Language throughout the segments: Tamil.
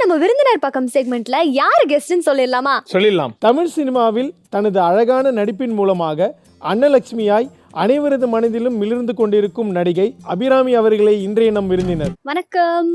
நம்ம விருந்தினர் பக்கம் செக்மெண்ட்ல யாரு கெஸ்ட்னு சொல்லிடலாம். தமிழ் சினிமாவில் தனது அழகான நடிப்பின் மூலமாக அன்னலட்சுமியாய் அனைவரது மனதிலும் மிளிர்ந்து கொண்டிருக்கும் நடிகை அபிராமி அவர்களை இன்றைய நம் விருந்தினர். வணக்கம்.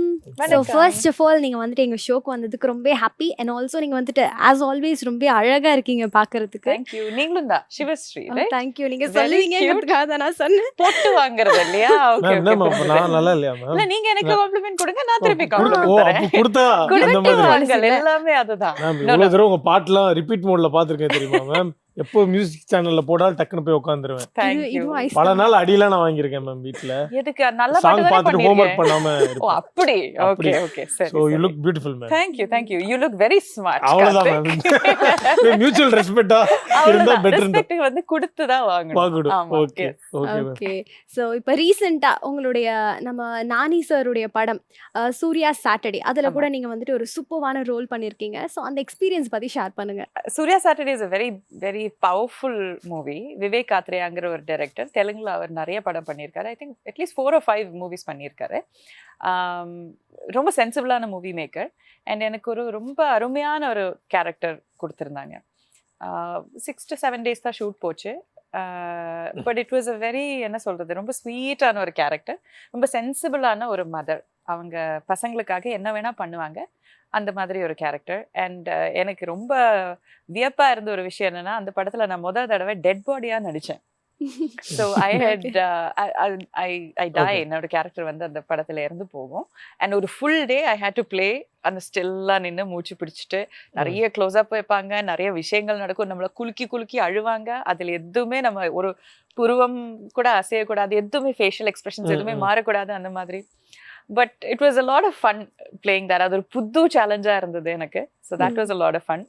ஸோ ஃபர்ஸ்ட் ஆஃப் ஆல் நீங்கள் வந்துட்டு எங்கள் ஷோக்கு வந்ததுக்கு ரொம்ப ஹாப்பி. அண்ட் ஆல்சோ நீங்கள் வந்துட்டு ஆஸ் ஆல்வேஸ் ரொம்ப அழகாக இருக்கீங்க பார்க்கறதுக்கு. தேங்க்யூ. நீங்களும் தான் சிவஸ்ரீ. தேங்க்யூ. நீங்கள் சொல்லுவீங்கிறதுக்காக தான் நான் சொன்னேன். போட்டு வாங்குறது இல்லையா? Okay okay. நான் நல்லா இல்லையா மேம்? இல்ல நீங்க எனக்கு காம்ப்ளிமெண்ட் கொடுங்க, நான் திருப்பி காம்ப்ளிமெண்ட் தரேன். கொடுத்தா இந்த மாதிரி எல்லாமே அதுதான். மேம் இவ்வளவு தடவை உங்க பாட்டுலாம் ரிப்பீட் மோட்ல பாத்துருக்கேன் தெரியுமா மேம்? எப்போ மியூசிக் சேனல்ல போடாலும் டக்குன்னு போய் உட்காந்துருவேன். பல நாள் அடியெல்லாம் நான் வாங்கியிருக்கேன் மேம் வீட்ல. எதுக்கு நல்ல சாங் பாட்டு பார்த்துட்டு ஹோம்வொர்க் பண்ணாம ஓ அப்படி. ஓகே ஓகே சரி. So you look beautiful ma'am. Thank you. You look very smart. அவ்வளவுதான் மேம். மியூச்சுவல் ரெஸ்பெக்ட்டா இருந்தா பெட்டர். ரெஸ்பெக்ட் வந்து கொடுத்து தான் வாங்கணும். Okay okay okay. ஸோ இப்போ ரீசெண்டாக உங்களுடைய நம்ம நானி சாருடைய படம் சூர்யா சாட்டர்டே அதில் கூட நீங்கள் வந்துட்டு ஒரு சூப்பர்வான ரோல் பண்ணியிருக்கீங்க. ஸோ அந்த எக்ஸ்பீரியன்ஸ் பற்றி ஷேர் பண்ணுங்க. Surya Saturday is a very very powerful movie. Vivek ஆத்ரேயாங்கிற ஒரு டைரக்டர், தெலுங்குல அவர் நிறைய படம் பண்ணியிருக்காரு. I think at least 4 or 5 movies பண்ணியிருக்காரு. ரொம்ப சென்சிபிளான மூவி மேக்கர். அண்ட் எனக்கு ஒரு ரொம்ப அருமையான ஒரு கேரக்டர் கொடுத்துருந்தாங்க. 6 to 7 days தான் ஷூட் போச்சு. But it was a very என்ன சொல்றது, ரொம்ப ஸ்வீட்டான ஒரு கேரக்டர், ரொம்ப சென்சிபிளான ஒரு மதர். அவங்க பசங்களுக்காக என்ன வேணா பண்ணுவாங்க, அந்த மாதிரி ஒரு கேரக்டர். அண்ட் எனக்கு ரொம்ப வியப்பா இருந்த ஒரு விஷயம் என்னன்னா, அந்த படத்துல நான் முதல் தடவை டெட் பாடியா நடிச்சேன். So I die. என்னோட கேரக்டர் வந்து அந்த படத்துல இருந்து போகும். அண்ட் ஒரு full day I had to play அந்த ஸ்டில்லா நின்று மூச்சு பிடிச்சிட்டு நிறைய க்ளோஸ் அப் வைப்பாங்க, நிறைய விஷயங்கள் நடக்கும், நம்மள குலுக்கி அழுவாங்க. அதுல எதுவுமே நம்ம ஒரு புருவம் கூட அசையக்கூடாது, எதுவுமே ஃபேஷியல் எக்ஸ்பிரஷன்ஸ் எதுவுமே மாறக்கூடாது, அந்த மாதிரி. But it was a lot of fun playing that. அது ஒரு புது சேலஞ்சாக இருந்தது எனக்கு. So that was a lot of fun.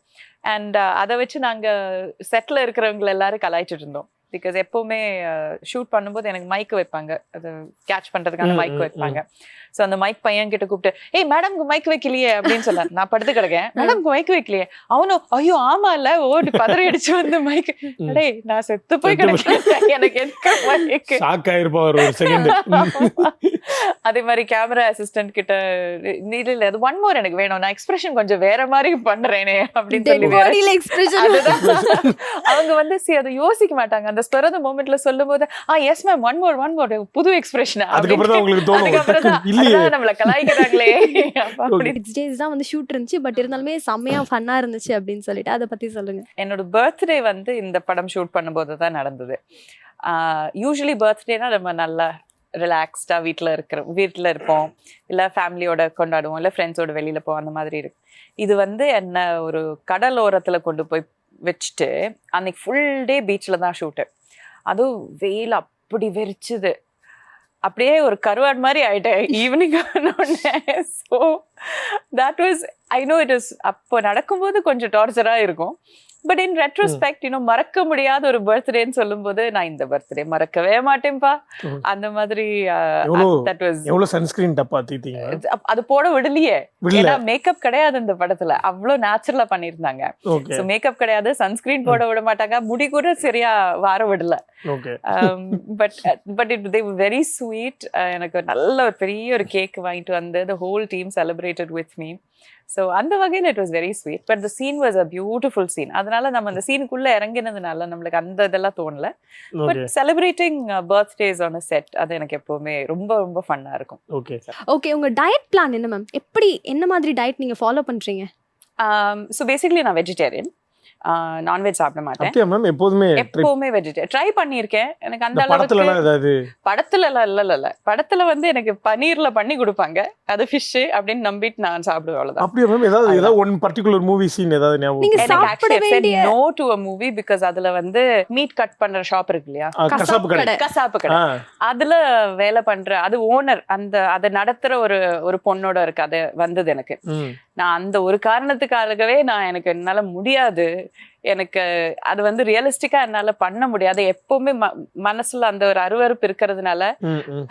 And அதை வச்சு நாங்கள் செட்டில் இருக்கிறவங்க எல்லாரும் கலாய்ச்சிட்டு இருந்தோம். பிகாஸ் எப்போவுமே ஷூட் பண்ணும்போது எனக்கு மைக் வைப்பாங்க, அது கேட்ச் பண்ணுறதுக்கான மைக் வைப்பாங்க. ஸோ அந்த மைக் பையன் கிட்ட கூப்பிட்டு, ஏய் மேடம்க்கு மைக் வைக்கலையே அப்படின்னு சொன்னார். நான் படுத்து கிடக்கேன், மேடம்க்கு மைக் வைக்கலையே. அவனும் ஐயோ ஆமா இல்ல, ஓடி பதறி அடிச்சு வந்து மைக். டேய் நான் செத்து போய் கிடக்கேன், எனக்கு எதுக்கு மைக்? ஷாக் ஆயிருப்பார் ஒரு செகண்ட். அதே மாதிரி கேமரா அசிஸ்டன்ட் கிட்ட, இல்ல அது ஒன் மோர் எனக்கு வேணும், நான் எக்ஸ்பிரஷன் கொஞ்சம் வேற மாதிரி பண்றேனே அப்படின்னு சொல்லி அவங்க வந்து அதை யோசிக்க மாட்டாங்க. அந்த ஸ்பெரத மொமெண்ட்ல சொல்லும் போது எஸ் மேம் ஒன் மோர் புது எக்ஸ்பிரஷன். அதுக்கப்புறம் உங்களுக்கு தோணும் நம்மள கலாய்க்கிறாங்களே. தான் வந்து ஷூட் இருந்துச்சு, பட் இருந்தாலுமே செம்மையா ஃபன்னா இருந்துச்சு அப்படின்னு சொல்லிட்டு அதை பத்தி சொல்லுங்க. என்னோட பர்த்டே வந்து இந்த படம் ஷூட் பண்ணும்போது தான் நடந்தது. யூஸ்வலி பர்த்டேனா நம்ம நல்லா ரிலாக்ஸ்டா வீட்டில் இருப்போம், இல்லை ஃபேமிலியோட கொண்டாடுவோம், இல்லை ஃப்ரெண்ட்ஸோட வெளியில போவோம், அந்த மாதிரி இருக்கு. இது வந்து என்ன ஒரு கடலோரத்துல கொண்டு போய் வச்சுட்டு அன்னைக்கு ஃபுல் டே பீச்சில் தான் ஷூட்டு. அதுவும் வெயில் அப்படி வெறிச்சுது, அப்படியே ஒரு கருவாடு மாதிரி ஆயிட்டேன் evening. So that was I know it is அப்போ நடக்கும்போது கொஞ்சம் டார்ச்சரா இருக்கும். பட் இன் ரெட்ரோஸ்பெக்ட் மறக்க முடியாத ஒரு பர்த்டேன்னு சொல்லும் போது நான் இந்த பர்த்டே மறக்கவே மாட்டேன்பா, அந்த மாதிரி. எவ்வளவு சன்ஸ்கிரீன் டப்பா தீத்தீங்க? அது போட விடலையே, ஏன்னா மேக்கப் கிடையாது இந்த படத்துல, அவ்வளவு நேச்சுரலா பண்ணிருந்தாங்க. சோ மேக்கப் கிடையாது, சன்ஸ்கிரீன் போட விட மாட்டாங்க, முடி கூட சரியா வார விடல. But it they were very sweet. எனக்கு நல்ல ஒரு பெரிய ஒரு கேக் வாங்கிட்டு வந்து the whole team celebrated with me. So அந்த வகையில் it was very sweet. But the scene was a beautiful scene. அதனால நம்ம அந்த சீனுக்குள்ள இறங்கினதுனால நம்மளுக்கு அந்த இதெல்லாம் தோணல. But celebrating birthdays on a set, அது எனக்கு எப்பவுமே ரொம்ப ரொம்ப ஃபன்னா இருக்கும். ஓகே, உங்க டயட் பிளான் என்ன மேம்? எப்படி என்ன மாதிரி டயட் நீங்க ஃபாலோ பண்றீங்க? ஸோ பேசிக்கலி நான் வெஜிடேரியன், நான்வெஜ் சாப்பிட மாட்டேன். எப்பவுமே வெஜிடேரியன். ட்ரை பண்ணியிருக்கேன். எனக்கு அந்த அளவுக்கு படத்துல இல்ல படத்துல வந்து எனக்கு பன்னீர்ல பண்ணி கொடுப்பாங்க, அது ஃபிஷ் அப்படின்னு நம்பிட்டு நான் சாப்பிடுவேன். அவ்வளவுதான். அப்படியே மேம் ஏதாவது ஒன் பர்టిక్యులர் மூவி சீன் ஏதாவது ஞாபகம்? எனக்கு actually said no to a movie because அதுல வந்து மீட் கட் பண்ற ஷாப் இருக்கு இல்லையா, கசாப்பு கடை, அதுல வேலை பண்ற அது ஓனர், அந்த அதை நடத்துற ஒரு பொண்ணோட இருக்கு. அது வந்தது எனக்கு. நான் அந்த ஒரு காரணத்துக்காகவே நான் எனக்கு என்னால முடியாது, எனக்கு அது வந்து ரியலிஸ்டிக்கா என்னால பண்ண முடியாது. எப்பவுமே மனசுல அந்த ஒரு அருவருப்பு இருக்கிறதுனால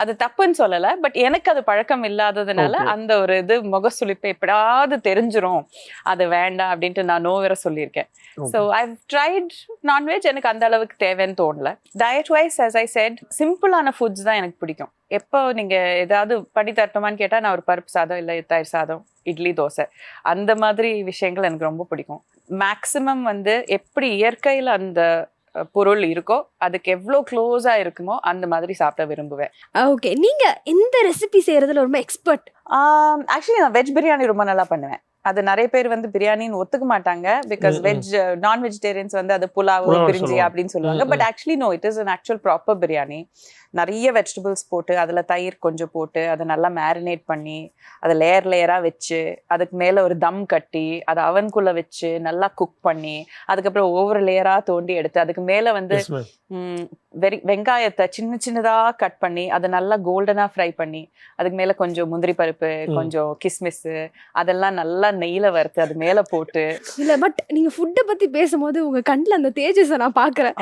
அது தப்புன்னு சொல்லல. பட் எனக்கு அது பழக்கம் இல்லாததுனால அந்த ஒரு இது முகசுளிப்பு எப்படாவது தெரிஞ்சிரும், அது வேண்டாம் அப்படின்ட்டு நான் நோ வேற சொல்லியிருக்கேன். ஸோ ஐவ் ட்ரைட் நான்வெஜ், எனக்கு அந்த அளவுக்கு தேவைன்னு தோணல. Diet wise as I said சிம்பிளான ஃபுட்ஸ் தான் எனக்கு பிடிக்கும். எப்போ நீங்க ஏதாவது பண்ணி தரட்டுமான்னு கேட்டா நான் ஒரு பருப்பு சாதம் இல்லை தயிர் சாதம், இட்லி, தோசை, அந்த மாதிரி விஷயங்கள் எனக்கு ரொம்ப பிடிக்கும். மேக்சிமம் வந்து எப்படி இயற்கையில் அந்த பொருள் இருக்கோ அதுக்கு எவ்வளோ க்ளோஸா இருக்குமோ அந்த மாதிரி சாப்பிட விரும்புவேன். ஓகே, நீங்க இந்த ரெசிபி செய்யறதுல ரொம்ப expert? Actually non veg biryani ரொம்ப நல்லா பண்ணுவேன். அது நிறைய பேர் வந்து பிரியாணின்னு ஒத்துக்க மாட்டாங்க, பிகாஸ் நான் வெஜிடேரியன்ஸ் வந்து அது புலாவ், பிரிஞ்சி அப்படின்னு சொல்லுவாங்க. But actually no, it is an actual proper biryani. நிறைய வெஜிடபிள்ஸ் போட்டு அதில் தயிர் கொஞ்சம் போட்டு அதை நல்லா மேரினேட் பண்ணி அதை லேயர் லேயராக வச்சு அதுக்கு மேலே ஒரு தம் கட்டி அதை அவனுக்குள்ளே வச்சு நல்லா குக் பண்ணி அதுக்கப்புறம் ஒவ்வொரு லேயராக தோண்டி எடுத்து அதுக்கு மேலே வந்து வெங்காயத்தை சின்ன சின்னதாக கட் பண்ணி அதை நல்லா கோல்டனாக ஃப்ரை பண்ணி அதுக்கு மேலே கொஞ்சம் முந்திரி பருப்பு, கொஞ்சம் கிஸ்மிஸ், அதெல்லாம் நல்லா நெய்யில் வறுத்து அது மேலே போட்டு. இல்லை, பட் நீங்கள் ஃபுட்டை பற்றி பேசும்போது உங்கள் கண்ணில் அந்த தேஜஸை நான் பார்க்குறேன்.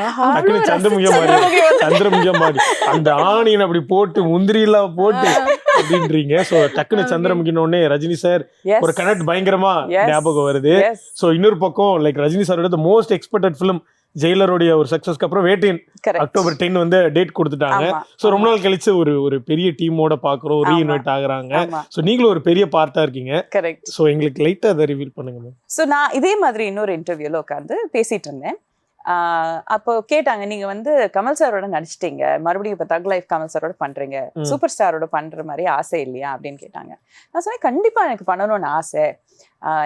சந்திரமுகம் மாதிரி அந்த ஆனியன் அப்படி போட்டு முந்திரி எல்லாம் போட்டு அப்படின்றீங்க. சோ டக்குனு சந்திரமுகினோடனே ரஜினி சார் ஒரு கனெக்ட் பயங்கரமா ஞாபகம் வருது. சோ இன்னொரு பக்கம் லைக் ரஜினி சாரோட மோஸ்ட் எக்ஸ்பெக்டட் ஃபிலிம் ஜெயிலருடைய ஒரு சக்சஸ்க்கு அப்புறம் வேட்டையன் அக்டோபர் 10 வந்து டேட் கொடுத்துட்டாங்க. சோ ரொம்ப நாள் கழிச்சு ஒரு பெரிய டீமோட பாக்குறோம், ரீஇன்வைட் ஆகுறாங்க. சோ நீங்களும் ஒரு பெரிய பார்ட்டா இருக்கீங்க. கரெக்ட். சோ எங்களுக்கு லைட்டா அதை ரிவீல் பண்ணுங்க மேம். சோ நான் இதே மாதிரி இன்னொரு இன்டர்வியூல உட்காந்து பேசிட்டு இருந்தேன். அப்போ கேட்டாங்க, நீங்க வந்து கமல் சாரோட நடிச்சிட்டீங்க, மறுபடியும் இப்ப தக் லைஃப் கமல் சாரோட பண்றீங்க, சூப்பர் ஸ்டாரோட பண்ற மாதிரி ஆசை இல்லையா அப்படின்னு கேட்டாங்க. நான் சொன்னேன், கண்டிப்பா எனக்கு பண்ணணும்னு ஆசை.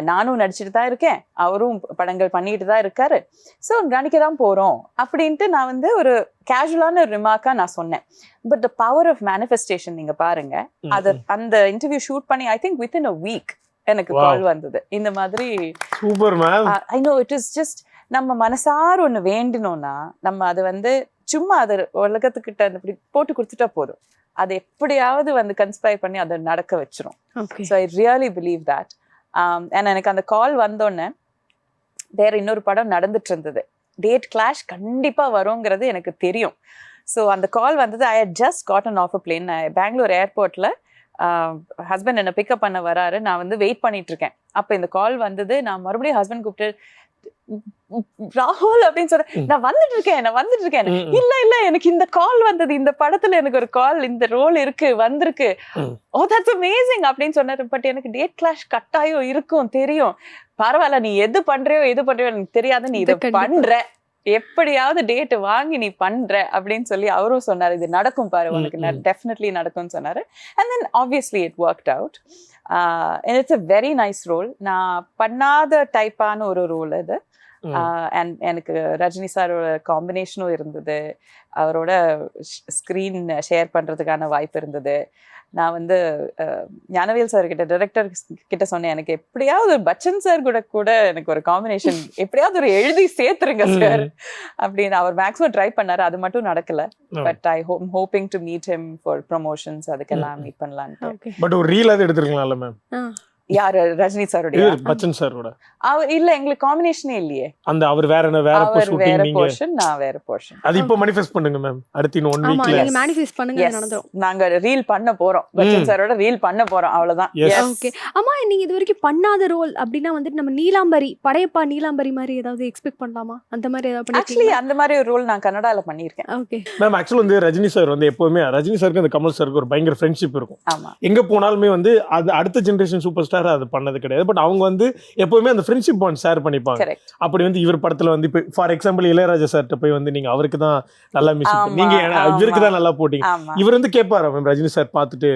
நானும் நடிச்சுட்டு தான் இருக்கேன், அவரும் படங்கள் பண்ணிட்டு தான் இருக்காரு, ஸோ நடிக்க தான் போறோம் அப்படின்ட்டு நான் வந்து ஒரு கேஷுவலான ரிமார்க்கா நான் சொன்னேன். But the power of manifestation நீங்க பாருங்க. அது அந்த இன்டர்வியூ ஷூட் பண்ணி I think within a week எனக்கு கால் வந்தது இந்த மாதிரி. Super ma'am. I know it is just நம்ம மனசார ஒண்ணு வேண்டினோம்னா நம்ம அதை வந்து சும்மா அதை உலகத்துக்கிட்ட அப்படி போட்டு கொடுத்துட்டா போதும், அதை எப்படியாவது வந்து கன்ஸ்பயர் பண்ணி அதை நடக்க வச்சிரும். So I really believe that. ஏன்னா எனக்கு அந்த கால் வந்தோடனே வேற இன்னொரு படம் நடந்துட்டு இருந்தது, டேட் கிளாஷ் கண்டிப்பா வருங்கிறது எனக்கு தெரியும். ஸோ அந்த கால் வந்தது. I had just gotten off a plane. Bangalore ஏர்போர்ட்ல ஹஸ்பண்ட் என்னை பிக்கப் பண்ண வராரு, நான் வந்து வெயிட் பண்ணிட்டு இருக்கேன். அப்போ இந்த கால் வந்தது. நான் மறுபடியும் ஹஸ்பண்ட் கூப்பிட்டு ராகுல் அப்படின்னு சொல்றேன், நான் வந்துட்டு இருக்கேன். இல்ல இல்ல எனக்கு இந்த கால் வந்தது, இந்த படத்துல எனக்கு ஒரு கால், இந்த ரோல் இருக்கு வந்திருக்கு, ஓ தட்ஸ் அமேசிங் அப்படின்னு சொன்னாரு. பட் எனக்கு டேட் கிளாஷ் கட்டாயம் இருக்கும் தெரியும். பரவாயில்ல, நீ எது பண்றியோ எனக்கு தெரியாது, நீ இதை பண்ற, எப்படியாவது டேட் வாங்கி நீ பண்ற அப்படின்னு சொல்லி அவரும் சொன்னாரு. இது நடக்கும் பாரு, உனக்கு டெஃபினெட்லி நடக்கும்னு சொன்னாரு. And then obviously it worked out. And it's a very nice role. நான் பண்ணாத டைப்பான ஒரு ரோல் அது. அண்ட் எனக்கு ரஜினி சாரோட காம்பினேஷனும் இருந்தது, அவரோட ஸ்க்ரீன் ஷேர் பண்றதுக்கான வாய்ப்பு இருந்தது. நான் வந்து ஞானவேல் சார் கிட்ட, டைரக்டர் கிட்ட சொன்னேன், எனக்கு எப்படியாவது பச்சன் சார் கூட எனக்கு ஒரு காம்பினேஷன் எப்படியாவது ஒரு எழுதி சேர்த்துருங்க சார் அப்படின்னு. அவர் மேக்ஸிமம் ட்ரை பண்ணாரு, அது மட்டும் நடக்கல. But I hoping to meet him for promotions, அதுக்கெல்லாம் மீட் பண்ணலான்ட்டு. பட் ஒரு ரீல் அது எடுத்துருக்கலாம்ல மேம்? யாரு? ரஜினி சாரோட? பச்சன் சாரோட அவர் இல்ல, எங்களுக்கு காம்பினேஷனே இல்லையே. அந்த அவர் வேற போர்ஷன், நான் வேற போர்ஷன். அது இப்போ manifest பண்ணுங்க மேம், அடுத்த 1 வீக்ல நீங்க manifest பண்ணுங்க, நடந்துரும். நாங்க ரீல் பண்ண போறோம், பச்சன் சாரோட ரீல் பண்ண போறோம், அவ்வளவுதான். ஓகே. அம்மா, நீங்க இதுவரைக்கும் பண்ணாத ரோல் அப்படினா வந்துட்டு நம்ம நீலாம்பரி, படையப்பா நீலாம்பரி மாதிரி ஏதாவது எக்ஸ்பெக்ட் பண்ணலாமா? அந்த மாதிரி ஏதாவது பண்ணிருக்கீங்களா? ஆக்சுவலி அந்த மாதிரி ஒரு ரோல் நான் கன்னடால பண்ணிருக்கேன். Okay ma'am. ஆக்சுவலி வந்து ரஜினி சார் வந்து எப்பவுமே ரஜினி சாருக்கு அந்த கமல் சாருக்கு ஒரு பயங்கர ஃப்ரெண்ட்ஷிப் இருக்கும். ஆமா. எங்க போனாலுமே வந்து அது அடுத்த ஜெனரேஷன் சூப்பர் ஸ்டார் அது பண்ணது கிடையாது. பட் அவங்க வந்து எப்பவுமே அந்த ஃப்ரெண்ட்ஷிப் பாண்ட் ஷேர் பண்ணிப்பாங்க. அப்படி வந்து இவர் படத்துல வந்து இப்போ ஃபார் எக்ஸாம்பிள் இளையராஜா சார்ட்ட போய் வந்து நீங்க அவருக்கு தான் நல்லா மிஸ், நீங்க இவருக்கு தான் நல்லா போட்டீங்க. இவர் வந்து கேட்பாரு மேம், ரஜினி சார் பார்த்துட்டு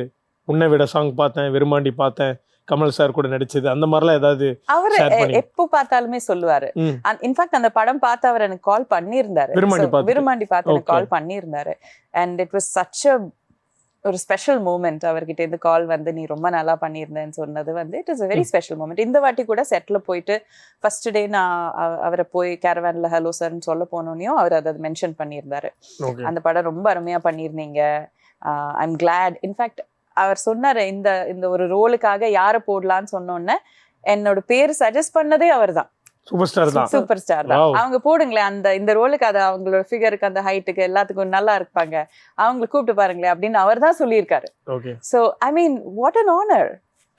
உன்னை விட சாங் பார்த்தேன், விரும்மாண்டி பார்த்தேன், கமல் சார் கூட நடிச்சது, அந்த மாதிரிலாம் ஏதாவது அவர் எப்போ பார்த்தாலுமே சொல்லுவாரு. இன்ஃபேக்ட் அந்த படம் பார்த்து அவர் எனக்கு கால் பண்ணியிருந்தாரு, விரும்மாண்டி பார்த்து எனக்கு கால் பண்ணியிருந்தாரு. And it was such a ஒரு ஸ்பெஷல் மூமெண்ட். அவர்கிட்ட இருந்து கால் வந்து நீ ரொம்ப நல்லா பண்ணியிருந்தேன்னு சொன்னது வந்து it is a very special moment. இந்த வாட்டி கூட செட்ல போயிட்டு ஃபர்ஸ்ட் டே நான் அவரை போய் கேரவான்ல ஹலோ சார்ன்னு சொல்ல போனோனையும் அவர் அதை மென்ஷன் பண்ணியிருந்தாரு. அந்த படம் ரொம்ப அருமையா பண்ணியிருந்தீங்க, ஐ எம் கிளாட். இன்ஃபேக்ட் அவர் சொன்னாரு, இந்த ஒரு ரோலுக்காக யாரை போடலான்னு சொன்னோன்னே என்னோட பேர் சஜஸ்ட் பண்ணதே அவர் தான். சூப்பர் ஸ்டார் தான். சூப்பர் ஸ்டார் தான். Wow. அவங்க போடுங்களேன் அந்த இந்த ரோலுக்கு, அது அவங்களோட ஃபிகருக்கு, அந்த ஹைட்டுக்கு எல்லாத்துக்கும் நல்லா இருப்பாங்க, அவங்களை கூப்பிட்டு பாருங்களேன் அப்படின்னு அவர் தான் சொல்லியிருக்காரு. Okay. So I mean, what an honor.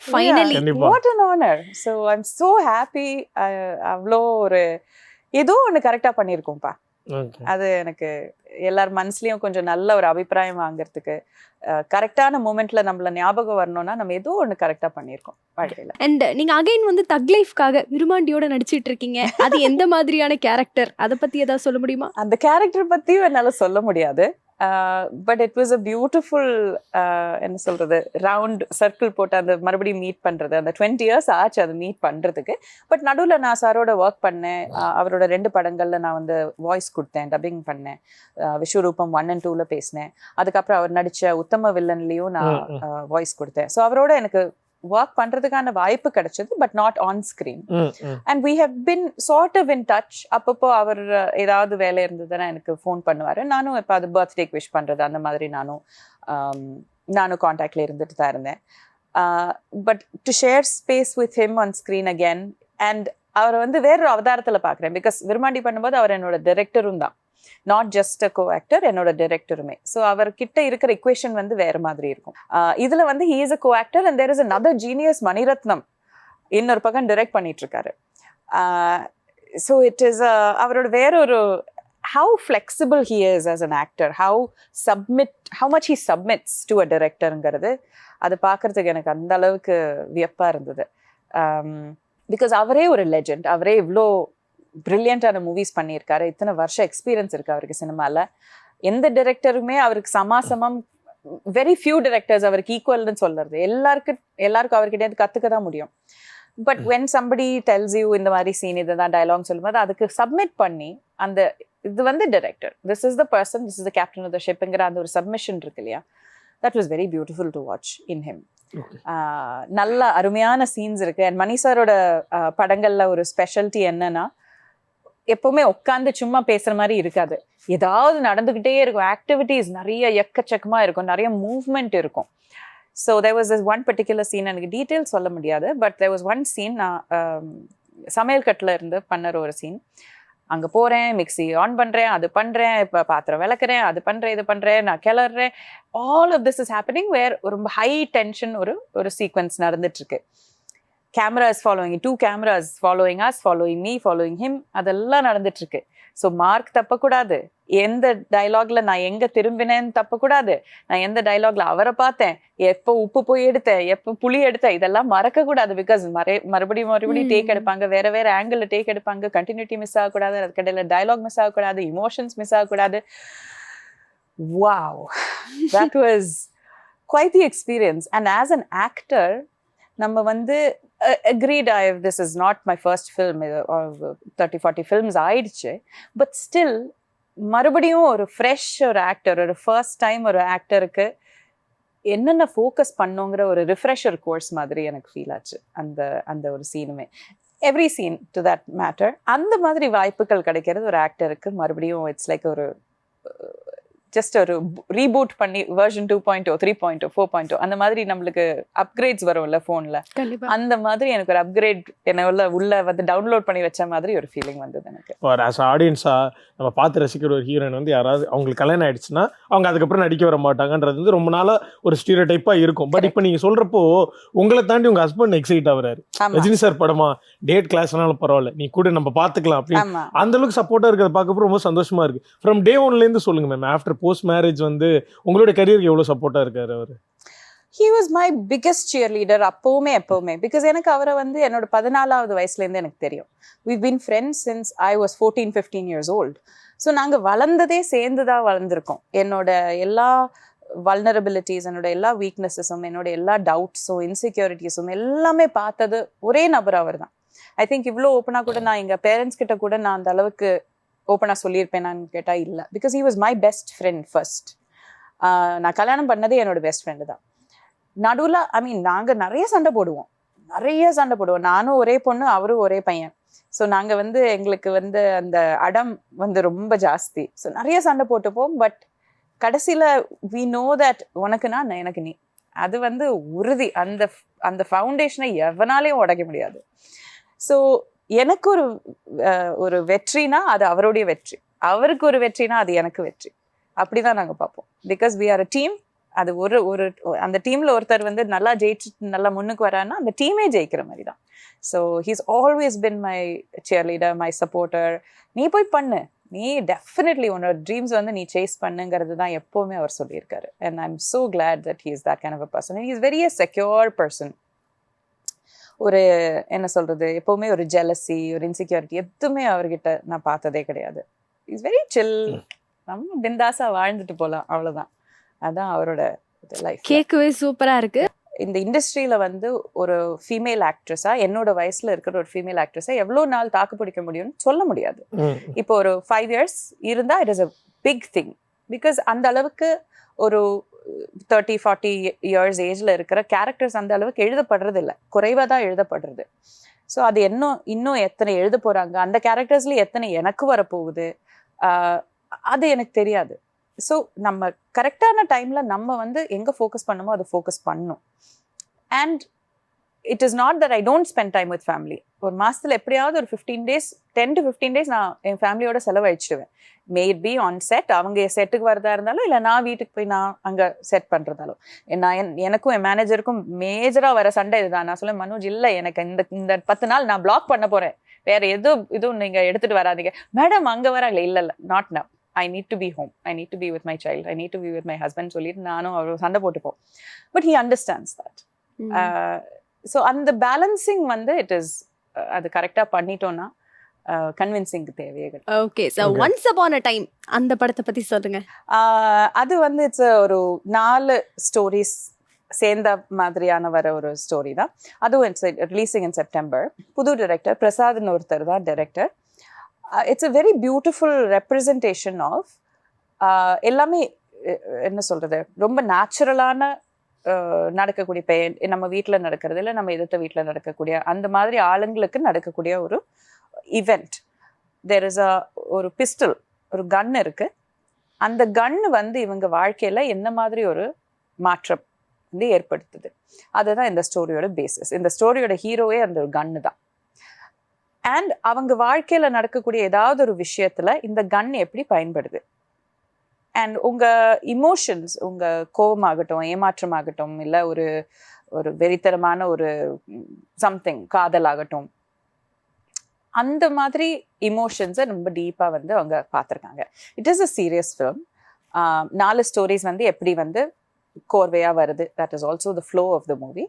Finally. கண்டிப்பா. What an honor. So I'm so happy. அவ்வளோ ஒரு ஏதோ ஒன்று கரெக்டாக பண்ணியிருக்கோம்ப்பா. ஓகே. அது எனக்கு எல்லார் மனசுலயும் கொஞ்சம் நல்ல ஒரு அபிப்பிராயம் வாங்குறதுக்கு, கரெக்டான மூமெண்ட்ல நம்மள ஞாபகம் வரணும்னா நம்ம ஏதோ ஒன்று கரெக்டா பண்ணியிருக்கோம் வாழ்க்கையில. அண்ட் நீங்க அகைன் வந்து தக் லைஃப்காக விருமாண்டியோட நடிச்சிட்டு இருக்கீங்க. அது எந்த மாதிரியான கேரக்டர், அதை பத்தி ஏதாவது சொல்ல முடியுமா? அந்த கேரக்டர் பத்தியும் என்னால சொல்ல முடியாது. But it was a beautiful, என்ன சொல்றது, ரவுண்ட் சர்க்கிள் போட்டு அந்த மறுபடியும் மீட் பண்றது, அந்த 20 years ஆச்சு அதை மீட் பண்றதுக்கு. பட் நடுவில் நான் சாரோட ஒர்க் பண்ணேன். அவரோட 2 படங்கள்ல நான் வந்து வாய்ஸ் கொடுத்தேன், டப்பிங் பண்ணேன். விஸ்வரூபம் 1 and 2ல பேசினேன். அதுக்கப்புறம் அவர் நடிச்ச உத்தம வில்லன்லயும் நான் வாய்ஸ் கொடுத்தேன். ஸோ அவரோட எனக்கு ஒர்க் பண்றதுக்கான வாய்ப்பு கிடைச்சது, but not on screen. And we have been sort of in touch. அப்பப்போ அவர் ஏதாவது வேலை இருந்ததுன்னா எனக்கு ஃபோன் பண்ணுவாரு. நானும் இப்போ அது பர்த்டேக்கு விஷ் பண்றது அந்த மாதிரி நானும் கான்டாக்ட்ல இருந்துட்டு தான் இருந்தேன். But to share space with him on screen again, and அவரை வந்து வேறொரு அவதாரத்துல பாக்குறேன். பிகாஸ் விருமாண்டி பண்ணும்போது அவர் என்னோட டைரக்டரும் தான், not just a co actor, என்னோட டைரக்டருமே. ஸோ அவர்கிட்ட இருக்கிற இக்குவேஷன் வந்து வேற மாதிரி இருக்கும். இதுல வந்து he is a co actor and there is another genius Mani Ratnam இன்னொரு பக்கம் டைரக்ட் பண்ணிட்டு இருக்காரு. ஸோ இட் இஸ் அவரோட வேறொரு how flexible he is as an actor, how much he submits to a directorங்கிறது அது பார்க்கறதுக்கு எனக்கு அந்த அளவுக்கு வியப்பா இருந்தது. பிகாஸ் அவரே ஒரு லெஜெண்ட், அவரே இவ்வளோ பிரில்லியண்டான மூவிஸ் பண்ணியிருக்காரு, இத்தனை வருஷம் எக்ஸ்பீரியன்ஸ் இருக்கு அவருக்கு சினிமால. எந்த டைரக்டருமே அவருக்கு சமாசமம், வெரி ஃபியூ டைரக்டர்ஸ் அவருக்கு ஈக்குவல்னு சொல்றது. எல்லாருக்கும் அவர்கிட்ட கத்துக்க தான் முடியும். But when somebody tells you இந்த மாதிரி சீன் இதுதான் டயலாக் சொல்லும்போது அதுக்கு சப்மிட் பண்ணி, அந்த இது வந்து director, this is the person, this is the captain of the ஷிப்ங்கிற அந்த ஒரு சப்மிஷன் இருக்கு இல்லையா, that was very beautiful to watch in him. நல்ல அருமையான சீன்ஸ் இருக்கு. அண்ட் மணி சாரோட படங்கள்ல ஒரு ஸ்பெஷாலிட்டி என்னன்னா, எப்பவுமே உட்காந்து சும்மா பேசுற மாதிரி இருக்காது, ஏதாவது நடந்துகிட்டே இருக்கும், ஆக்டிவிட்டிஸ் நிறைய எக்கச்சக்கமா இருக்கும், நிறைய மூவ்மெண்ட் இருக்கும். So there was this one particular scene, எனக்கு டீட்டெயில் சொல்ல முடியாது, but there was one scene, நான் சமையல் கட்டில் இருந்து பண்ணுற ஒரு சீன். அங்கே போகிறேன், மிக்ஸி ஆன் பண்ணுறேன், அது பண்ணுறேன், இப்போ பாத்திரம் விளக்குறேன், அது பண்ணுறேன், இது பண்ணுறேன், நான் கிளறேன். All of this is happening where ரொம்ப ஹை டென்ஷன் ஒரு சீக்வன்ஸ் நடந்துட்டுருக்கு. Camera is following, 2 cameras following us, following me, following him, அதெல்லாம் நடந்துட்டு இருக்கு. ஸோ மார்க் தப்பக்கூடாது, எந்த டைலாக்ல நான் எங்க திரும்பினேன்னு தப்பக்கூடாது, நான் எந்த டைலாக்ல அவரை பார்த்தேன், எப்போ உப்பு போய் எடுத்தேன், எப்போ புளி எடுத்தேன், இதெல்லாம் மறக்க கூடாது. பிகாஸ் மறுபடியும் டேக் எடுப்பாங்க, வேற ஆங்கிள் டேக் எடுப்பாங்க, கண்டினியூட்டி மிஸ் ஆகக்கூடாது, அதுக்கடையில டைலாக் மிஸ் ஆகக்கூடாது, இமோஷன்ஸ் மிஸ் ஆகக்கூடாது. Wow, that was quite the experience. And as an actor நம்ம வந்து agreed, this is not my first film, or 30-40 films ஆயிடுச்சு, பட் ஸ்டில் மறுபடியும் ஒரு ஃப்ரெஷ் ஒரு ஆக்டர், ஒரு ஃபர்ஸ்ட் டைம் ஒரு ஆக்டருக்கு என்னென்ன ஃபோக்கஸ் பண்ணுங்கிற ஒரு ரிஃப்ரெஷர் கோர்ஸ் மாதிரி எனக்கு ஃபீல் ஆச்சு அந்த ஒரு சீனுமே. Every scene to that matter. அந்த மாதிரி வாய்ப்புகள் கிடைக்கிறது ஒரு ஆக்டருக்கு மறுபடியும் இட்ஸ் லைக் ஒரு ஜஸ்ட் ஒரு ரீபூட் பண்ணி வெர்ஷன் 2.0, 3.0, 4.0 அந்த மாதிரி நம்மளுக்கு அப்கிரேட்ஸ் வரும்ல ஃபோன்ல, அந்த மாதிரி எனக்கு ஒரு அப்கிரேட் என்ன உள்ள வந்து டவுன்லோட் பண்ணி வச்ச மாதிரி ஒரு ஃபீலிங் வந்தது எனக்கு. ஆஸ் ஆடியன்ஸா நம்ம பார்த்து ரசிக்கிற ஒரு ஹீரோயின் வந்து யாராவது அவங்களுக்கு கல்யாணம் ஆயிடுச்சுன்னா அவங்க அதுக்கப்புறம் நடிக்க வர மாட்டாங்கன்றது வந்து ரொம்ப நாளா ஒரு ஸ்டீரியோடைப்பா இருக்கும். பட் இப்போ நீங்க சொல்றப்போ உங்களை தாண்டி உங்க ஹஸ்பண்ட் எக்ஸைட் ஆகுறாரு, ரஜினி சார் படமா டேட் கிளாஸ்னாலும் பரவாயில்ல, நீ கூட நம்ம பாத்துக்கலாம் அப்படின்னு அந்த அளவுக்கு சப்போர்ட்டா இருக்கிறத பார்க்கப்போ ரொம்ப சந்தோஷமா இருக்கு. ஃப்ரம் டே ஒன்ல இருந்து சொல்லுங்க மேம், ஆஃப்டர் போஸ்ட் மேரேஜ் வந்து உங்களுடைய கரியருக்கு எவ்வளவு சப்போர்ட்டா இருக்காரு அவரு? He was my biggest cheerleader அப்பவுமே எப்பவுமே. பிகாஸ் எனக்கு அவரை வந்து என்னோட 14வது வயசுலேருந்து எனக்கு தெரியும். We've been friends since I was 14-15 years old. So நாங்கள் வளர்ந்ததே சேர்ந்து தான் வளர்ந்துருக்கோம். என்னோட எல்லா வல்னரபிலிட்டிஸ், என்னோட எல்லா வீக்னஸஸும், என்னோட எல்லா டவுட்ஸும், இன்செக்யூரிட்டிஸும் எல்லாமே பார்த்தது ஒரே நபர் அவர் தான். ஐ திங்க் இவ்வளோ ஓப்பனாக கூட நான் எங்கள் பேரண்ட்ஸ் கிட்ட கூட நான் அந்த அளவுக்கு ஓப்பனாக சொல்லியிருப்பேனான்னு கேட்டால் இல்லை. Because he was my best friend first. நான் கல்யாணம் பண்ணதே என்னோட பெஸ்ட் ஃப்ரெண்டு தான். நடுவில் நாங்கள் நிறைய சண்டை போடுவோம். நானும் ஒரே பொண்ணு, அவரும் ஒரே பையன். ஸோ நாங்கள் வந்து எங்களுக்கு வந்து அந்த அடம் வந்து ரொம்ப ஜாஸ்தி. ஸோ நிறைய சண்டை போட்டுப்போம். பட் கடைசியில் வி நோ தட் உனக்குன்னா எனக்கு நீ, அது வந்து உறுதி. அந்த ஃபவுண்டேஷனை எவனாலையும் உடைக்க முடியாது. ஸோ எனக்கு ஒரு வெற்றினா அது அவருடைய வெற்றி, அவருக்கு ஒரு வெற்றினா அது எனக்கு வெற்றி. அப்படிதான் நாங்க பார்ப்போம். Because we are a team. அது ஒரு அந்த டீம்ல ஒருத்தர் வந்து நல்லா ஜெயிச்சு நல்லா முன்னுக்கு வரான்னா அந்த டீமே ஜெயிக்கிற மாதிரி தான். So he's always been my shear leader, my supporter. நீ போய் பண்ணு, நீ டெஃபினெட்லி உன்னோட ட்ரீம்ஸ் வந்து நீ சேஸ் பண்ணுங்கிறது தான் எப்போவுமே அவர் சொல்லியிருக்காரு. And I am so glad that he is that kind of a person. He is very a secure person. ஒரு என்ன சொல்றது, எப்பவுமே ஒரு ஜெலசி, ஒரு இன்செக்யூரிட்டி எதுவுமே அவர்கிட்ட நான் பார்த்ததே கிடையாது. இஸ் வெரி சில். நம்ம பிந்தாசா வாழ்ந்துட்டு போகலாம், அவ்வளோதான். அதான் அவரோட லைஃப். கேட்கவே சூப்பரா இருக்கு. இந்த இண்டஸ்ட்ரியில வந்து ஒரு ஃபீமேல் ஆக்ட்ரஸா, என்னோட வயசுல இருக்கிற ஒரு ஃபீமேல் ஆக்ட்ரஸா எவ்வளோ நாள் தாக்கு பிடிக்க முடியும்னு சொல்ல முடியாது. இப்போ ஒரு 5 years இருந்தா it is a big thing. Because அந்த அளவுக்கு ஒரு 30-40 years ஏஜ்ல இருக்கிற கேரக்டர்ஸ் அந்த அளவுக்கு எழுதப்படுறது இல்லை, குறைவாக தான் எழுதப்படுறது. ஸோ அது இன்னும் எத்தனை எழுத போறாங்க, அந்த கேரக்டர்ஸ்ல எத்தனை எனக்கு வரப்போகுது, அது எனக்கு தெரியாது. ஸோ நம்ம கரெக்டான டைம்ல நம்ம வந்து எங்க ஃபோக்கஸ் பண்ணுமோ அதை ஃபோக்கஸ் பண்ணணும். And it is not that I don't spend time with family. ஒரு மாசத்துல எப்படியாவது ஒரு 15 days, 10 to 15 days நான் என் ஃபேமிலியோட செலவழிச்சிடுவேன். மேபி ஆன் செட், அவங்க செட்டுக்கு வரதா இருந்தாலும், இல்லை நான் வீட்டுக்கு போய் நான் அங்கே செட் பண்ணுறதாலும். எனக்கும் என் மேனேஜருக்கும் மேஜராக வர சண்டை இதுதான். நான் சொல்ல, மனோஜ் இல்லை, எனக்கு இந்த 10 நாள் நான் பிளாக் பண்ண போகிறேன், வேற எதுவும் நீங்கள் எடுத்துகிட்டு வராதீங்க. மேடம் அங்கே வராங்களே, இல்லை not now, I need to be home, I need to be with my child, I need to be with my husband சொல்லிட்டு நானும் அவர் சண்டை போட்டுப்போம். But he understands that. So அந்த பேலன்சிங் வந்து இட் இஸ், அது கரெக்டாக பண்ணிட்டோம்னா கன்வின்சிங் தேவையே. ஓகே, ஸோ ஒன்ஸ் அபான் அ டைம் அந்த படத்தை பற்றி சொல்லுங்க. அது வந்து இட்ஸ் ஒரு 4 ஸ்டோரிஸ் சேர்ந்த மாதிரியான வர ஒரு ஸ்டோரி தான். அதுவும் இட்ஸ் ரிலீசிங் இன் செப்டம்பர். புது டைரக்டர் பிரசாத்னு ஒருத்தர் தான் director. It's a very beautiful representation of எல்லாமே, என்ன சொல்றது, ரொம்ப நேச்சுரலான நடக்கக்கூடிய நம்ம வீட்டில் நடக்கிறது, இல்லை நம்ம எதிர்த்த வீட்டில் நடக்கக்கூடிய அந்த மாதிரி ஆளுங்களுக்கு நடக்கக்கூடிய ஒரு இவெண்ட். தேர் இஸ் ஒரு பிஸ்டல், ஒரு கன் இருக்கு. அந்த கன் வந்து இவங்க வாழ்க்கையில என்ன மாதிரி ஒரு மாற்றம் வந்து ஏற்படுத்துது, அதுதான் இந்த ஸ்டோரியோட பேசிஸ். இந்த ஸ்டோரியோட ஹீரோவே அந்த ஒரு கன்னு தான். அண்ட் அவங்க வாழ்க்கையில நடக்கக்கூடிய ஏதாவது ஒரு விஷயத்துல இந்த கன் எப்படி பயன்படுது, அண்ட் உங்க இமோஷன்ஸ், உங்க கோபமாகட்டும், ஏமாற்றமாகட்டும், இல்லை ஒரு வெறித்தனமான ஒரு சம்திங், காதல் ஆகட்டும், அந்த மாதிரி இமோஷன்ஸை ரொம்ப டீப்பாக வந்து அவங்க பார்த்துருக்காங்க. It is a serious film. 4 stories வந்து எப்படி வந்து கோர்வையாக வருது, that is also the flow of the movie.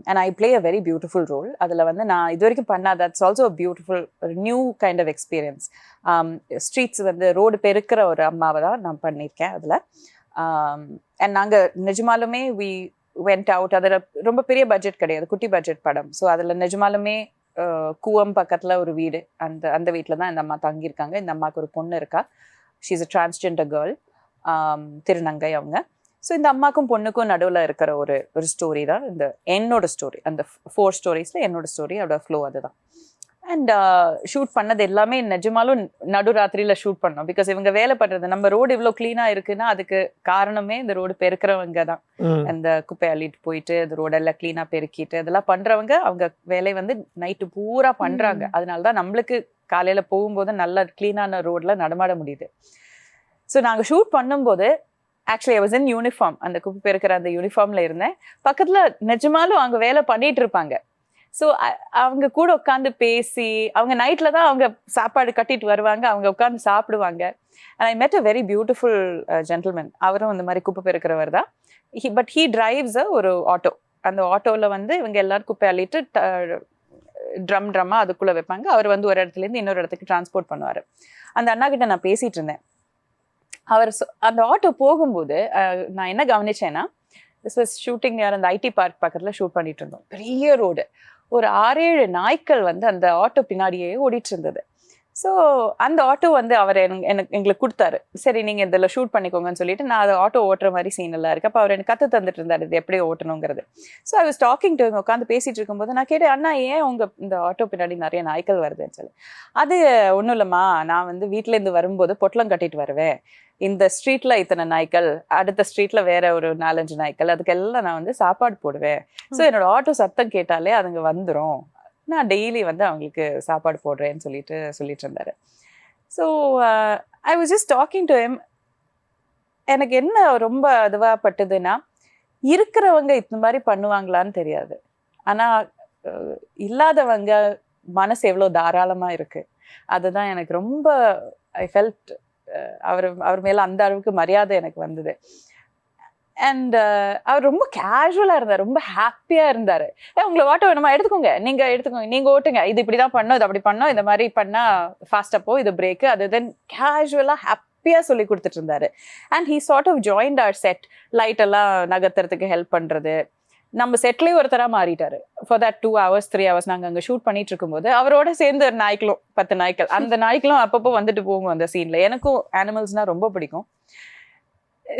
And I play a very beautiful role. அதில் வந்து நான் இது வரைக்கும் பண்ணாத, that's also a beautiful new kind of experience. Streets வந்து ரோடு பெருக்கிற ஒரு அம்மாவை தான் நான் பண்ணியிருக்கேன் அதில். அண்ட் நாங்கள் நிஜமாலுமே வி வெண்ட் அவுட். அதில் ரொம்ப பெரிய பட்ஜெட் கிடையாது, குட்டி பட்ஜெட் படம். ஸோ அதில் நிஜமாலுமே கூவம் பக்கத்தில் ஒரு வீடு, அந்த வீட்டில் தான் இந்த அம்மா தங்கியிருக்காங்க. இந்த அம்மாவுக்கு ஒரு பொண்ணு இருக்கா, she is a transgender girl, திருநங்கை அவங்க. ஸோ இந்த அம்மாக்கும் பொண்ணுக்கும் நடுவில் இருக்கிற ஒரு ஸ்டோரி தான் என்னோட ஸ்டோரி. அந்த 4 ஸ்டோரிஸில் என்னோட ஸ்டோரி, அதோட ஃப்ளோ அதுதான். அண்ட் ஷூட் பண்ணது எல்லாமே நிஜமாலும் நடுராத்திரியில் ஷூட் பண்ணோம். பிகாஸ் இவங்க வேலை பண்ணுறது, நம்ம ரோடு இவ்வளோ க்ளீனாக இருக்குன்னா அதுக்கு காரணமே இந்த ரோடு பெருக்கிறவங்க தான். அந்த குப்பை அள்ளிட்டு போயிட்டு அந்த ரோடெல்லாம் க்ளீனாக பெருக்கிட்டு அதெல்லாம் பண்ணுறவங்க, அவங்க வேலை வந்து நைட்டு பூரா பண்ணுறாங்க. அதனால தான் நம்மளுக்கு காலையில் போகும்போது நல்லா க்ளீனான ரோடில் நடமாட முடியுது. ஸோ நாங்கள் ஷூட் பண்ணும்போது actually I was in uniform, அந்த குப்பை பெருக்கிற அந்த யூனிஃபார்மில் இருந்தேன். பக்கத்தில் நிஜமாலும் அவங்க வேலை பண்ணிட்டு இருப்பாங்க. ஸோ அவங்க கூட உட்காந்து பேசி, அவங்க நைட்டில் தான் அவங்க சாப்பாடு கட்டிட்டு வருவாங்க, அவங்க உட்காந்து சாப்பிடுவாங்க. அண்ட் ஐ மெட் அ வெரி பியூட்டிஃபுல் ஜென்டில்மேன். அவரும் இந்த மாதிரி குப்பை பெருக்கிறவர் தான். பட் ஹீ டிரைவ்ஸ் ஒரு ஆட்டோ. அந்த ஆட்டோவில் வந்து இவங்க எல்லாரும் குப்பை அள்ளிட்டு ட்ரம்மாக அதுக்குள்ளே வைப்பாங்க. அவர் வந்து ஒரு இடத்துலேருந்து இன்னொரு இடத்துக்கு டிரான்ஸ்போர்ட் பண்ணுவார். அந்த அண்ணா கிட்ட நான் பேசிகிட்டு இருந்தேன். அவர் அந்த ஆட்டோ போகும்போது நான் என்ன கவனிச்சேன்னா, திஸ் வாஸ் ஷூட்டிங் அந்த ஐடி பார்க் பக்கத்தில் ஷூட் பண்ணிட்டு இருந்தோம். பெரிய ரோடு, ஒரு 6-7 நாய்க்கள் வந்து அந்த ஆட்டோ பின்னாடியே ஓடிட்டு இருந்தது. ஸோ அந்த ஆட்டோ வந்து அவர் எங்களுக்கு கொடுத்தாரு. சரி நீங்கள் இதில் ஷூட் பண்ணிக்கோங்கன்னு சொல்லிட்டு, நான் அதை ஆட்டோ ஓட்டுற மாதிரி சீன் எல்லாம் இருக்கு. அப்போ அவர் எனக்கு கற்று தந்துட்டு இருந்தார் இது எப்படி ஓட்டணுங்கிறது. So I was talking to உட்காந்து பேசிட்டு இருக்கும்போது நான் கேட்டேன், அண்ணா ஏன் இந்த ஆட்டோ பின்னாடி நிறைய நாய்க்கள் வருதுன்னு சொல்லி. அது ஒன்றும் இல்லைம்மா, நான் வந்து வீட்டிலேருந்து வரும்போது பொட்டலம் கட்டிட்டு வருவேன். இந்த ஸ்ட்ரீட்ல இத்தனை நாய்க்கள், அடுத்த ஸ்ட்ரீட்ல வேற ஒரு 4-5 நாய்க்கள், அதுக்கெல்லாம் நான் வந்து சாப்பாடு போடுவேன். ஸோ என்னோட ஆட்டோ சத்தம் கேட்டாலே அதுங்க வந்துடும். நான் டெய்லி வந்து அவங்களுக்கு சாப்பாடு போடுறேன்னு சொல்லிட்டு இருந்தாரு. So I was just talking to him. எனக்கு என்ன ரொம்ப இதுவாக பட்டுதுன்னா, இருக்கிறவங்க இந்த மாதிரி பண்ணுவாங்களான்னு தெரியாது, ஆனால் இல்லாதவங்க மனசு எவ்வளோ தாராளமாக இருக்கு, அதுதான் எனக்கு ரொம்ப ஐ ஃபெல்ட் அவர் மேலே அந்த அளவுக்கு மரியாதை எனக்கு வந்தது. அண்ட் அவர் ரொம்ப கேஷுவலாக இருந்தார், ரொம்ப ஹாப்பியாக இருந்தார். உங்களை ஓட்ட வேணுமா, எடுத்துக்கோங்க, நீங்கள் ஓட்டுங்க, இது இப்படி தான் பண்ணோம், இது அப்படி பண்ணோம், இந்த மாதிரி பண்ணால் ஃபாஸ்ட்டாக போ, இது பிரேக்கு, அது தென் கேஷுவலாக ஹாப்பியாக சொல்லி கொடுத்துட்டு இருந்தாரு. And he sort of joined our set, light எல்லாம் நகர்த்துறதுக்கு ஹெல்ப் பண்ணுறது. நம்ம செட்லேயே ஒருத்தராக மாறிட்டாரு ஃபார் தட் 2 hours 3 hours. நாங்கள் அங்கே ஷூட் பண்ணிட்டு இருக்கும்போது அவரோட சேர்ந்து ஒரு நாய்க்களும் 10 நாய்க்கள், அந்த நாய்க்களும் அப்பப்போ வந்துட்டு போகும் அந்த சீனில். எனக்கும் அனிமல்ஸ்னால் ரொம்ப பிடிக்கும்.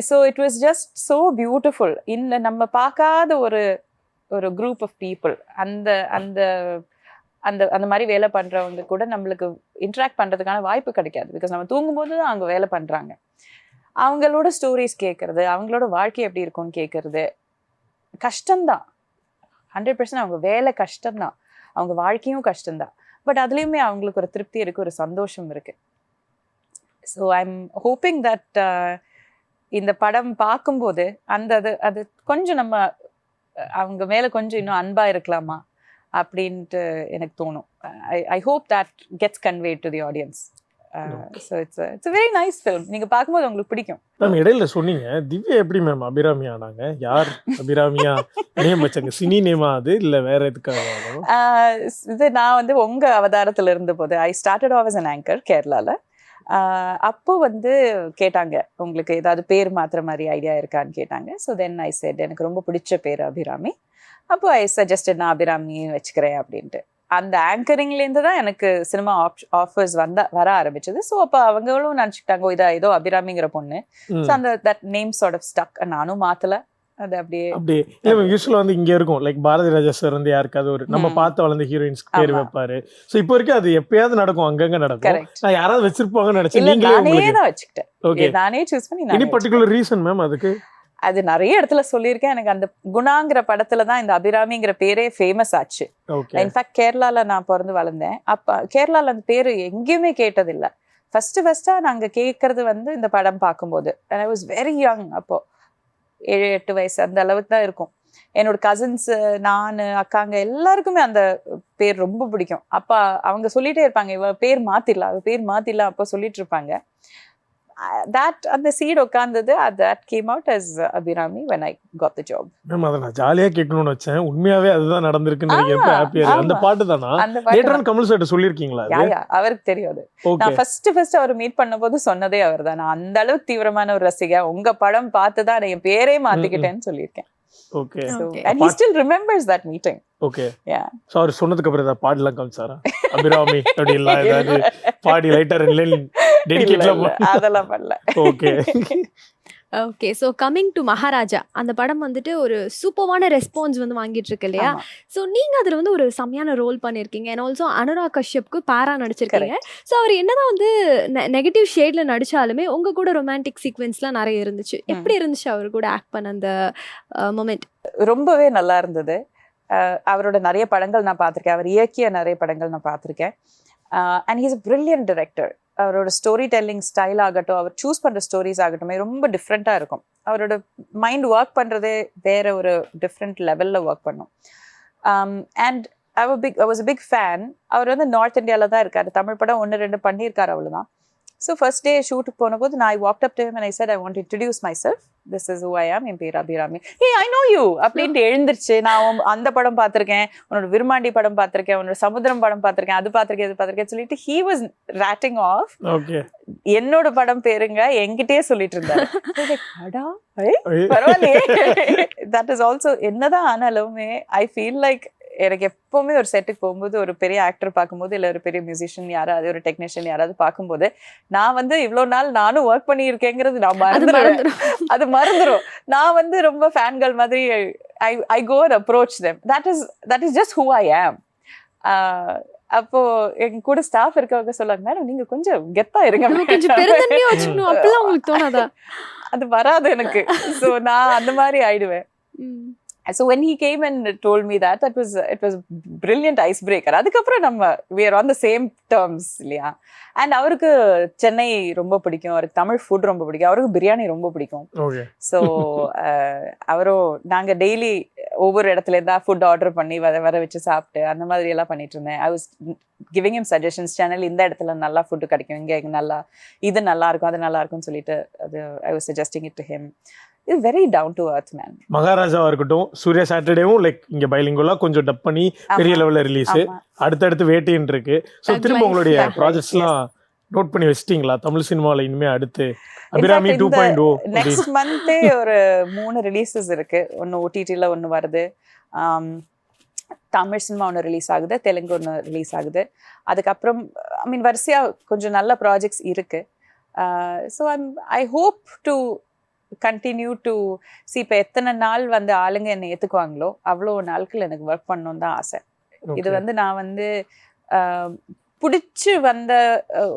So it was just so beautiful. இந்த நம்ம பார்க்காத ஒரு குரூப் ஆஃப் பீப்புள், அந்த அந்த அந்த அந்த மாதிரி வேலை பண்ணுறவங்க கூட நம்மளுக்கு இன்ட்ராக்ட் பண்ணுறதுக்கான வாய்ப்பு கிடைக்காது. பிகாஸ் நம்ம தூங்கும்போது தான் அவங்க வேலை பண்ணுறாங்க. அவங்களோட ஸ்டோரிஸ் கேட்குறது, அவங்களோட வாழ்க்கை எப்படி இருக்கும்னு கேட்குறது கஷ்டம்தான். 100% அவங்க வேலை கஷ்டம்தான், அவங்க வாழ்க்கையும் கஷ்டம்தான். பட் அதுலேயுமே அவங்களுக்கு ஒரு திருப்தி இருக்குது, ஒரு சந்தோஷம் இருக்குது. So I am hoping that இந்த படம் பார்க்கும்போது அது கொஞ்சம் நம்ம அவங்க மேலே கொஞ்சம் இன்னும் அன்பாக இருக்கலாமா அப்படின்ட்டு எனக்கு தோணும். I hope that gets conveyed to the audience. So it's very nice film. நீங்கள் பார்க்கும்போது உங்களுக்கு பிடிக்கும். மேம் இடையில சொன்னீங்க திவ்யா எப்படி மேம் அபிராமி ஆனாங்க? யார் அபிராமியா நேம் வச்சாங்க? சினி நேமா அது இல்லை வேற எதுக்காக? இது நான் வந்து உங்கள் அவதாரத்தில் இருந்தபோது I started off as an anchor கேரளாவில். அப்போ வந்து கேட்டாங்க, உங்களுக்கு ஏதாவது பேர் மாத்திர மாதிரி ஐடியா இருக்கான்னு கேட்டாங்க. ஸோ தென் ஐ செட் எனக்கு ரொம்ப பிடிச்ச பேர் அபிராமி. அப்போ ஐ சஜஸ்டட் நான் அபிராமி வச்சுக்கிறேன் அப்படின்ட்டு. அந்த ஆங்கரிங்லேருந்து தான் எனக்கு சினிமா ஆஃபர்ஸ் வர ஆரம்பிச்சது. ஸோ அப்போ அவங்களும் நினச்சிக்கிட்டாங்க ஏதோ அபிராமிங்கிற பொண்ணு. ஸோ அந்த that name sort of stuck. நானும் மாற்றலை, அது அப்படியே யூஸ்வலா வந்து இங்க இருக்கும். லைக் பாரதி ராஜா சார் வந்து யாருக்காவது ஒரு நம்ம பார்த்து வளர்ந்த ஹீரோயின்ஸ்க்கு பேர் வைப்பாரு. சோ இப்போ வரைக்கும் அது எப்பயாவது நடக்கும், அங்கங்க நடக்கும். நான் யாராவது வச்சிருப்பாங்கன்னு நினைச்சேன், நானே தான் வச்சுக்கிட்டேன். ஓகே, நானே சூஸ் பண்ணி. எனி பர்టిక్యులர் ரீசன் மேம் அதுக்கு? அது நிறைய இடத்துல சொல்லியிருக்கேன். எனக்கு அந்த குணாங்கிற படத்துல தான் இந்த அபிராமிங்கிற பேரே ஃபேமஸ் ஆச்சு. இன்ஃபேக்ட் கேரளால நான் பிறந்து வளர்ந்தேன். அப்ப கேரளால அந்த பேரு எங்கேயுமே கேட்டதில்லை. ஃபர்ஸ்டா நாங்க கேட்கறது வந்து இந்த படம் பார்க்கும்போது. I was very young. அப்போ 7-8 வயசு அந்த அளவுக்கு தான் இருக்கும். என்னோட கசின்ஸ், நான், அக்காங்க எல்லாருக்குமே அந்த பேர் ரொம்ப பிடிக்கும். அப்ப அவங்க சொல்லிட்டே இருப்பாங்க, இவ பேர் மாத்திடலாம் அப்போ சொல்லிட்டு இருப்பாங்க. அந்த seat உட்கார்ந்தது, that came out as Abhirami when I got the job. Ma'am அத நான் ஜாலியா கேட்கணும்னு வச்சேன். உண்மையாவே அதுதான் நடந்திருக்குன்னு ரொம்ப ஹாப்பியா இருக்கு. அந்த பாட்டு தானா? லேட்டர் ஆன் கமல் சார் சொல்லிருக்கீங்களா? அவருக்கு தெரியும் அது. நான் ஃபர்ஸ்ட் அவர் மீட் பண்ணும்போது சொன்னதே அவர்தான். நான் அந்த அளவுக்கு தீவிரமான ஒரு ரசிகை, உங்க படம் பார்த்து தான் என் பேரே மாத்திக்கிட்டேன்னு சொல்லியிருக்கேன். Okay. And he still remembers that meeting. Okay. Yeah. So அவர் சொன்னதுக்கு அப்புறம் ஏதாவது பாடலாம் காமிச்சாரா? அபிராமி அப்படிலாம் ஏதாவது பாடி லைட்டர் டெடிகேட்லாம் அதெல்லாம் பண்ணல. Okay okay. So coming to Maharaja, அந்த படம் வந்துட்டு ஒரு சூப்பரான ரெஸ்பான்ஸ் வந்து வாங்கிட்டு இருக்கு இல்லையா? ஸோ நீங்கள் அதில் வந்து ஒரு செம்மையான ரோல் பண்ணியிருக்கீங்க. அண்ட் ஆல்சோ அனுராக் கஷ்யப்க்கு பேரா நடிச்சிருக்கீங்க. ஸோ அவர் என்னதான் வந்து நெகட்டிவ் ஷேடில் நடித்தாலுமே உங்கள் கூட ரொமான்டிக் சீக்வென்ஸ்லாம் நிறைய இருந்துச்சு. எப்படி இருந்துச்சு அவர் கூட ஆக்ட் பண்ண அந்த மொமெண்ட்? ரொம்பவே நல்லா இருந்தது. அவரோட நிறைய படங்கள் நான் பார்த்துருக்கேன், அவர் இயக்கிய நிறைய படங்கள் நான் பார்த்துருக்கேன். And he's a brilliant director. அவரோட ஸ்டோரி டெல்லிங் ஸ்டைல் ஆகட்டும், அவர் சூஸ் பண்ணுற ஸ்டோரிஸ் ஆகட்டும் ரொம்ப டிஃப்ரெண்ட்டாக இருக்கும். அவரோட மைண்ட் ஒர்க் பண்ணுறதே வேற ஒரு டிஃப்ரெண்ட் லெவலில் ஒர்க் பண்ணும். And I was a big fan. அவர் வந்து நார்த் இந்தியாவில் தான் இருக்காரு. தமிழ் படம் 1-2 பண்ணியிருக்காரு, அவ்வளோதான். ஸோ ஃபர்ஸ்ட் டே ஷூட்டுக்கு போனபோது நான் walked up to him and I said I want to introduce myself. This is who I am. என் பேர் Abirami. Hey, I know you அப்படின்ட்டு எழுந்திருச்சு. நான் அந்த படம் பார்த்துருக்கேன், உன்னோட விருமாண்டி படம் பார்த்துருக்கேன், உன்னோட சமுத்திரம் படம் பார்த்துருக்கேன், அது பார்த்துருக்கேன் சொல்லிட்டு he was ratting off. என்னோட படம் பேருங்க என்கிட்டயே சொல்லிட்டு இருந்தாரு. பரவாயில்லையே. That is also என்னதான் ஆனாலுமே I feel like எனக்கு எப்பவுமே ஒரு செட்டுக்கு போகும்போது ஒரு பெரிய ஆக்டர் பார்க்கும்போது, இல்லை ஒரு பெரிய மியூசிஷியன் யாராவது, ஒரு டெக்னீஷியன் யாராவது பார்க்கும்போது, நான் வந்து இவ்வளோ நாள் நானும் ஒர்க் பண்ணியிருக்கேங்கிறது நான் அது மறந்துடும். நான் வந்து ரொம்ப ஃபேன்கள் மாதிரி I go and approach them. That is just who I am. அப்போ எங்க கூட ஸ்டாஃப் இருக்கவங்க சொல்லுவாங்க, மேடம் நீங்க கொஞ்சம் கெத்தா இருங்க, உங்களுக்கு தோணாதா? அது வராது எனக்கு. ஸோ நான் அந்த மாதிரி ஆயிடுவேன். So when he came and told me that, it was brilliant icebreaker. அதுக்கப்புறம் நம்ம we are on the same terms இல்லையா. அண்ட் அவருக்கு சென்னை ரொம்ப பிடிக்கும், அவருக்கு தமிழ் ஃபுட் ரொம்ப பிடிக்கும், அவருக்கு பிரியாணி ரொம்ப பிடிக்கும். ஸோ அவரும் நாங்கள் டெய்லி ஒவ்வொரு இடத்துல இருந்தா ஃபுட் ஆர்டர் பண்ணி வர வச்சு சாப்பிட்டு அந்த மாதிரி எல்லாம் பண்ணிட்டு இருந்தேன். I was giving him suggestions, channel இந்த இடத்துல நல்லா ஃபுட்டு கிடைக்கும், இங்கே நல்லா இது நல்லா இருக்கும் அது நல்லா இருக்கும்னு சொல்லிட்டு அது I was suggesting it to him. இது very down to earth man. மகாராஜாவா இருக்கட்டும், சூர்யா சாட்டர்டேவும் லைக் இங்க பைலிங்குலா கொஞ்சம் டப் பண்ணி பெரிய லெவல்ல ரிலீஸ், அடுத்தடுத்து வேட்டைன்னு இருக்கு. ஸோ திரும்ப உங்களுடைய ப்ராஜெக்ட்ஸ்லாம் நோட் பண்ணி வச்சிட்டீங்களா தமிழ் சினிமாவில் இனிமே அடுத்து? அபிராமி 2.0 நெக்ஸ்ட் மந்தே ஒரு 3 ரிலீசஸ் இருக்கு. ஒன்று ஓடிடியில் ஒன்று வருது, தமிழ் சினிமா ஒன்று ரிலீஸ் ஆகுது, தெலுங்கு ஒன்று ரிலீஸ் ஆகுது. அதுக்கப்புறம் ஐ மீன் வரிசையாக கொஞ்சம் நல்ல ப்ராஜெக்ட்ஸ் இருக்கு. So I hope to continue to C. இப்போ எத்தனை நாள் வந்து ஆளுங்க என்னை ஏற்றுக்குவாங்களோ அவ்வளோ நாட்கள் எனக்கு ஒர்க் பண்ணணும்னு தான் ஆசை. இது வந்து நான் வந்து பிடிச்சி வந்த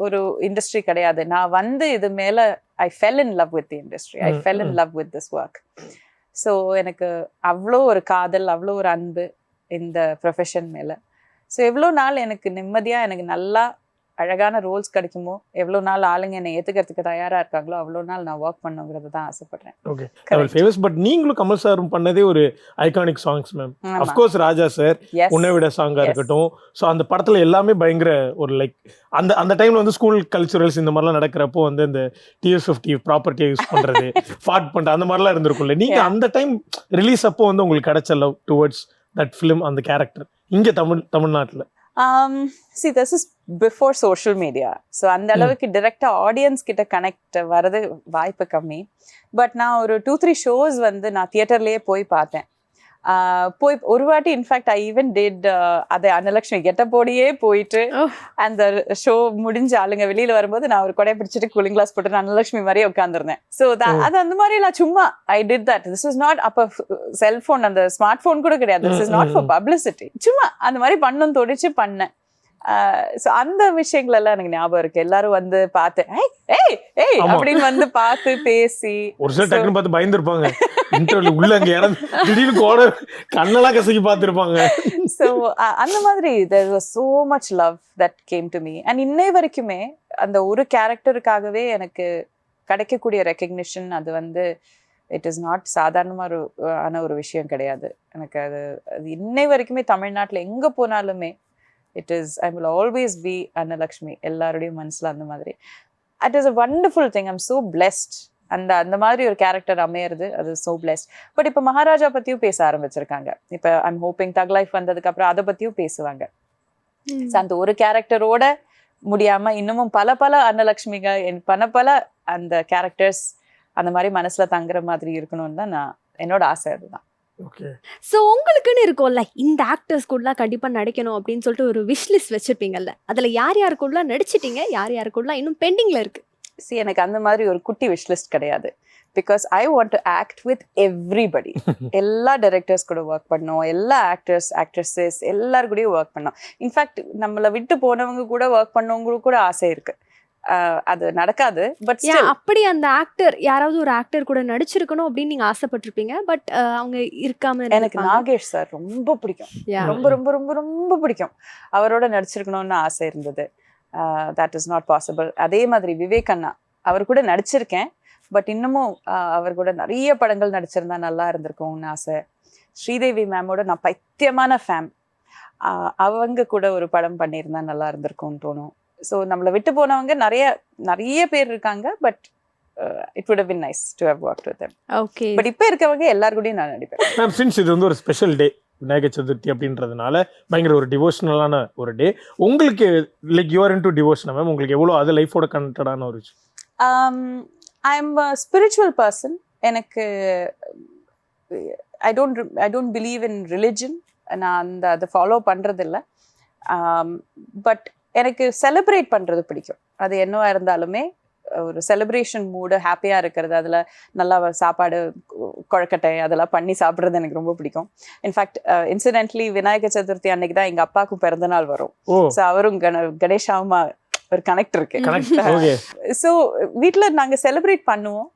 ஒரு இண்டஸ்ட்ரி கிடையாது. நான் வந்து இது மேலே I fell in love with the industry, I fell in love with this work. So எனக்கு அவ்வளோ ஒரு காதல், அவ்வளோ ஒரு அன்பு இந்த ப்ரொஃபஷன் மேலே. ஸோ எவ்வளோ நாள் எனக்கு நிம்மதியாக எனக்கு நல்லா அழகான ரோல்ஸ் கிடைக்குமோ, எவ்வளோ நாள் ஆளுங்க என்னை ஏற்றுக்கிறதுக்கு தயாராக இருக்காங்களோ அவ்வளோ நாள் நான் ஒர்க் பண்ணுங்கிறது தான் ஆசைப்படுறேன். Okay, famous. பட் நீங்களும் கமல் சாரும் பண்ணதே ஒரு ஐகானிக் சாங்ஸ் மேம். அஃப்கோர்ஸ் ராஜா சார் உன்னை விட சாங்கா இருக்கட்டும். ஸோ அந்த படத்துல எல்லாமே பயங்கர ஒரு லைக் அந்த டைம்ல வந்து ஸ்கூல் கல்ச்சுரல்ஸ் இந்த மாதிரிலாம் நடக்கிறப்போ வந்து இந்த TS50 ப்ராப்பர்ட்டியை யூஸ் பண்றது, ஃபாட் பண்றது, அந்த மாதிரிலாம் இருந்திருக்கும்ல. நீங்க அந்த டைம் ரிலீஸ் அப்போ வந்து உங்களுக்கு கிடைச்ச லவ் டுவர்ட்ஸ் தட் ஃபிலிம், அந்த கேரக்டர் இங்க தமிழ்நாட்டுல? See, this is before social media. So அந்த அளவுக்கு டைரக்டா ஆடியன்ஸ் கிட்ட கனெக்ட் வரது வாய்ப்பு கம்மி. பட் நான் ஒரு 2-3 ஷோஸ் வந்து நான் தியேட்டர்லயே போய் பார்த்தேன். போய் ஒரு வாட்டி இன்ஃபேக்ட் ஐ ஈவன் டிட் அதை அன்னலக்ஷ்மி கெட்டப்போடியே போயிட்டு அந்த ஷோ முடிஞ்ச ஆளுங்க வெளியில வரும்போது நான் ஒரு கொடையை பிடிச்சிட்டு கூலிங் கிளாஸ் போட்டு அன்னலக்ஷ்மி மாதிரியே உட்காந்துருந்தேன். ஸோ அது அந்த மாதிரி நான் சும்மா I did that. This is not அப்போ செல்போன், அந்த ஸ்மார்ட் போன் கூட கிடையாது. This is not for publicity. சும்மா அந்த மாதிரி பண்ணணும் தோடிச்சு பண்ணேன். ஸோ அந்த விஷயங்கள் எல்லாம் எனக்கு ஞாபகம் இருக்கு. எல்லாரும் வந்து பார்த்து ஏய் அப்படின்னு வந்து பார்த்து பேசி ஒரு சில டக்குன்னு பார்த்து பயந்துருப்பாங்க. இன்டர்வியூ உள்ள அங்க இறந்து திடீர்னு கோட கண்ணெல்லாம் கசக்கி பார்த்துருப்பாங்க. ஸோ அந்த மாதிரி there was so much love that came to me. and இன்னை வரைக்குமே அந்த ஒரு கேரக்டருக்காகவே எனக்கு கிடைக்கக்கூடிய ரெக்கக்னிஷன் அது வந்து இட் இஸ் நாட் சாதாரணமான ஒரு விஷயம் கிடையாது. எனக்கு அது இன்னை வரைக்குமே தமிழ்நாட்டில் எங்கே போனாலுமே it is I will always be Annalakshmi எல்லாருடைய மனசுல அந்த மாதிரி. it is a wonderful thing. I'm so blessed. அந்த மாதிரி ஒரு கேரக்டர் அமையிறது அது so blessed. பட் இப்போ மகாராஜா பத்தியும் பேச ஆரம்பிச்சிருக்காங்க. இப்போ ஐம் ஹோப்பிங் தக் லைஃப் வந்ததுக்கு அப்புறம் அதை பத்தியும் பேசுவாங்க. அந்த ஒரு கேரக்டரோட முடியாம இன்னமும் பல அன்னலக்ஷ்மிக பல அந்த கேரக்டர்ஸ் அந்த மாதிரி மனசுல தங்குற மாதிரி இருக்கணும்னு தான் என்னோட ஆசை. அதுதான். ஸோ உங்களுக்குன்னு இருக்கும்ல, இந்த ஆக்டர்ஸ் கூட கண்டிப்பா நடிக்கணும் அப்படின்னு சொல்லிட்டு ஒரு விஷ் லிஸ்ட் வச்சிருப்பீங்கல்ல, அதுல யார் கூட நடிச்சிட்டீங்க, யார் கூட இன்னும் பெண்டிங்ல இருக்கு? எனக்கு அந்த மாதிரி ஒரு குட்டி விஷ் லிஸ்ட் கிடையாது. Because I want to act with everybody. எல்லா டைரக்டர்ஸ் கூட ஒர்க் பண்ணோம், எல்லா ஆக்ட்ரஸஸ் எல்லாரு கூடயும் ஒர்க் பண்ணோம். இன்ஃபேக்ட் நம்மளை விட்டு போனவங்க கூட ஒர்க் பண்ணவங்களுக்கு கூட ஆசை இருக்கு. அது நடக்காது. பட் அப்படி அந்த ஆக்டர் யாராவது ஒரு ஆக்டர் கூட நடிச்சிருக்கணும் அப்படின்னு நீங்க ஆசைப்பட்டிருப்பீங்க, பட் அவங்க இருக்காம. எனக்கு நாகேஷ் சார் ரொம்ப பிடிக்கும், ரொம்ப ரொம்ப ரொம்ப ரொம்ப பிடிக்கும். அவரோட நடிச்சிருக்கணும்னு ஆசை இருந்தது. That is not possible. அதே மாதிரி விவேக் அண்ணா, அவர் கூட நடிச்சிருக்கேன். பட் இன்னமும் அவர் கூட நிறைய படங்கள் நடிச்சிருந்தா நல்லா இருந்திருக்கும்னு ஆசை. ஸ்ரீதேவி மேமோட நான் பைத்தியமான ஃபேன். அவங்க கூட ஒரு படம் பண்ணியிருந்தா நல்லா இருந்திருக்கும்னு தோணும். ஸோ நம்மளை விட்டு போனவங்க நிறைய பேர் இருக்காங்க. But it would have been nice to have worked with them. Okay. But இப்போ இருக்கவங்க எல்லார் கூடயும் நான் நடிப்பேன். மேம், சின்ஸ் இது வந்து ஒரு ஸ்பெஷல் டே, விநாயகர் சதுர்த்தி அப்படின்றதுனால பயங்கர ஒரு டிவோஷனலான ஒரு டே. உங்களுக்கு like you are into devotion ma'am, உங்களுக்கு எவ்வளோ அது லைஃபோட கனெக்டடான ஒரு விஷயம்? I am a spiritual person. எனக்கு I don't believe in religion. நான் அதை ஃபாலோ பண்ணுறதில்ல. பட் எனக்கு செலிப்ரேட் பண்ணுறது பிடிக்கும். அது என்னவா இருந்தாலுமே ஒரு செலிப்ரேஷன் மூடு, ஹாப்பியாக இருக்கிறது, அதில் நல்லா சாப்பாடு, கொழக்கட்டை அதெல்லாம் பண்ணி சாப்பிட்றது எனக்கு ரொம்ப பிடிக்கும். இன்ஃபேக்ட் இன்சிடென்ட்லி விநாயகர் சதுர்த்தி அன்னைக்கு தான் எங்கள் அப்பாவுக்கும் பிறந்தநாள் வரும். ஸோ அவரும் கணேஷாவுமா ஒரு கனெக்ட் இருக்கு. ஸோ வீட்டில் நாங்கள் செலிப்ரேட் பண்ணுவோம்.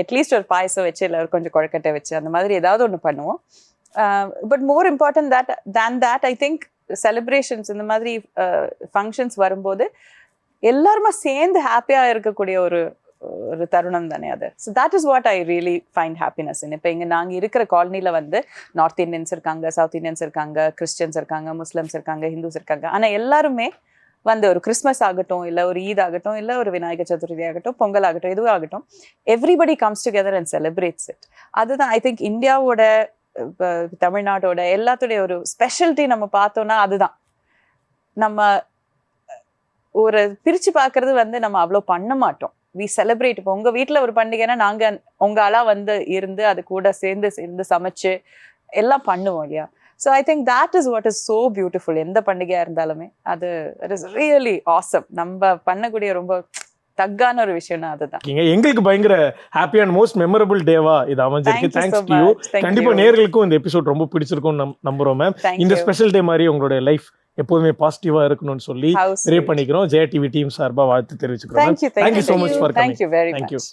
அட்லீஸ்ட் ஒரு பாயசம் வச்சு இல்லை கொஞ்சம் கொழக்கட்டை வச்சு அந்த மாதிரி ஏதாவது ஒன்று பண்ணுவோம். But more important than that I think celebrations இந்த மாதிரி ஃபங்க்ஷன்ஸ் வரும்போது எல்லாருமே சேர்ந்து ஹாப்பியா இருக்கக்கூடிய ஒரு தருணம் தானே அது. So that is what I really find happiness இன். இப்போ இங்கே நாங்கள் இருக்கிற காலனியில் வந்து நார்த் இந்தியன்ஸ் இருக்காங்க, சவுத் இந்தியன்ஸ் இருக்காங்க, கிறிஸ்டியன்ஸ் இருக்காங்க, முஸ்லிம்ஸ் இருக்காங்க, ஹிந்துஸ் இருக்காங்க. ஆனால் எல்லாருமே வந்து ஒரு கிறிஸ்மஸ் ஆகட்டும், இல்லை ஒரு ஈத் ஆகட்டும், இல்லை ஒரு விநாயகர் சதுர்த்தி ஆகட்டும், பொங்கல் ஆகட்டும், எதுவும் ஆகட்டும், everybody comes together and celebrates it. அதுதான் ஐ திங்க் இந்தியாவோட தமிழ்நாட்டோட எல்லாத்துடைய ஒரு ஸ்பெஷாலிட்டி நம்ம பார்த்தோம்னா அதுதான். நம்ம ஒரு பிரிச்சு பார்க்கறது வந்து நம்ம அவ்வளோ பண்ண மாட்டோம். We celebrate. இப்போ உங்க வீட்டில் ஒரு பண்டிகைன்னா நாங்க உங்க ஆளா வந்து இருந்து அது கூட சேர்ந்து சமைச்சு எல்லாம் பண்ணுவோம் இல்லையா. So I think that is what is so beautiful. எந்த பண்டிகையா இருந்தாலுமே அது இட் இஸ் ரியலி ஆசம். நம்ம பண்ணக்கூடிய ரொம்ப தக்கான ஒரு விஷயம்னா அதுதான். எங்களுக்கு பயங்கர ஹாப்பி அண்ட் மோஸ்ட் மெமரபிள் டேவா இது அமைஞ்சிருக்கு. Thanks to you. கண்டிப்பா நேயர்களுக்கும் இந்த எபிசோட் ரொம்ப பிடிச்சிருக்கும் நம்புறோம் மேம். இந்த ஸ்பெஷல் டே மாதிரி உங்களோட லைஃப் எப்போதுமே பாசிட்டிவா இருக்கணும்னு சொல்லி ப்ரே பண்ணிக்கிறோம். ஜெயா டிவி டீம் சார்பா வாழ்த்து தெரிவிச்சுக்கிறோம். Thank you so much for coming. Thank you very much.